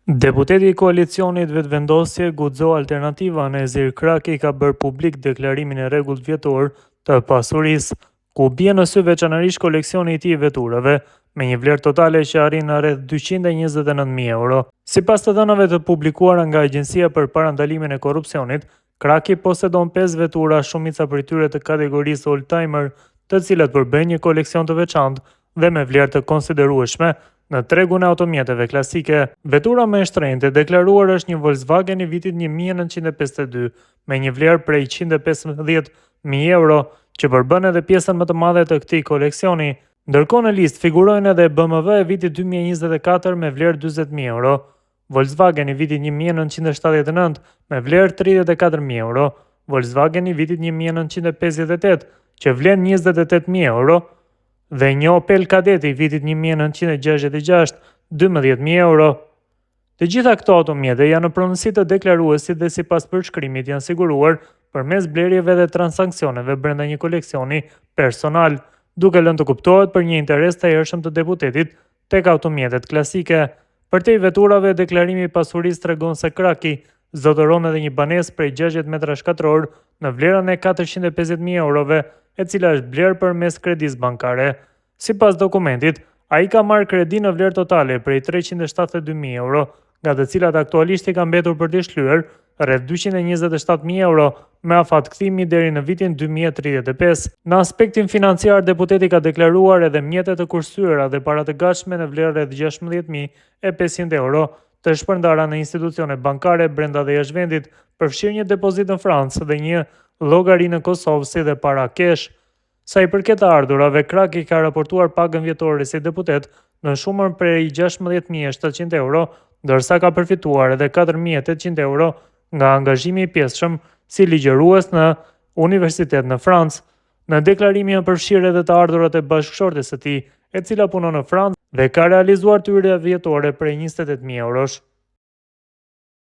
Deputeti i koalicionit vetëvendosje guxo Alternativa Nezir Kraki ka bërë publik deklarimin e rregullt vjetor të pasurisë, ku bie në sy veçanërisht koleksioni i tij i veturave, me një vlerë totale që arrin në rreth 229.000 euro. Sipas të dhënave të publikuara nga Agjencia për Parandalimin e Korrupsionit, Kraki posedon 5 vetura, shumica prej tyre të kategorisë oldtimer, të cilat përbëjnë një koleksion të veçantë dhe me vlerë të konsiderueshme në tregun e automjeteve klasike. Vetura më e shtrenjtë e deklaruar është një Volkswagen i vitit 1952 me një vlerë prej 115.000 euro, që përbën edhe pjesën më të madhe të këtij koleksioni. Ndërkohë në listë figurojnë edhe BMW e vitit 2024 me vlerë 40.000 euro, Volkswagen i vitit 1979 me vlerë 34.000 euro, Volkswagen i vitit 1958 që vlen 28.000 euro, dhe një Opel Kadett i vitit 1966, 12.000 euro. Të gjitha këto automjete janë në pronësi të deklaruesit dhe sipas përshkrimit janë siguruar përmes blerjeve dhe transaksioneve brenda një koleksioni personal, duke lënë të kuptohet për një interes të hershëm të deputetit tek automjetet klasike. Për te veturave, deklarimi i pasurisë tregon se Kraki zotëron edhe një banesë prej 60 metra shkatror në vlerën e 450.000 eurove, e cila është blerë përmes kredisë bankare. Sipas dokumentit, ai ka marrë kredi në vlerë totale prej 372.000 euro, nga të cilat aktualisht i ka mbetur për të shlyer rreth 227.000 euro me afat kthimi deri në vitin 2035. Në aspektin financiar, deputeti ka deklaruar edhe mjete të kursyeera dhe para të gatshme në vlerë rreth 16.500 euro të shpërndara në institucione bankare brenda dhe jashtë vendit, përfshirë një depozit në Francë dhe një llogari në Kosovë si dhe para kesh. Sa i përket të ardhurave, Kraki ka raportuar pagën vjetore si deputet në shumër prej 16.700 euro, ndërsa ka përfituar edhe 4.800 euro nga angazhimi i pjesshëm si ligjërues në universitet në Francë. Në deklarimi janë përfshirë edhe të ardhurat e bashkëshortes së tij, e cila punon në Francë dhe ka realizuar hyrje vjetore prej 28.000 eurosh.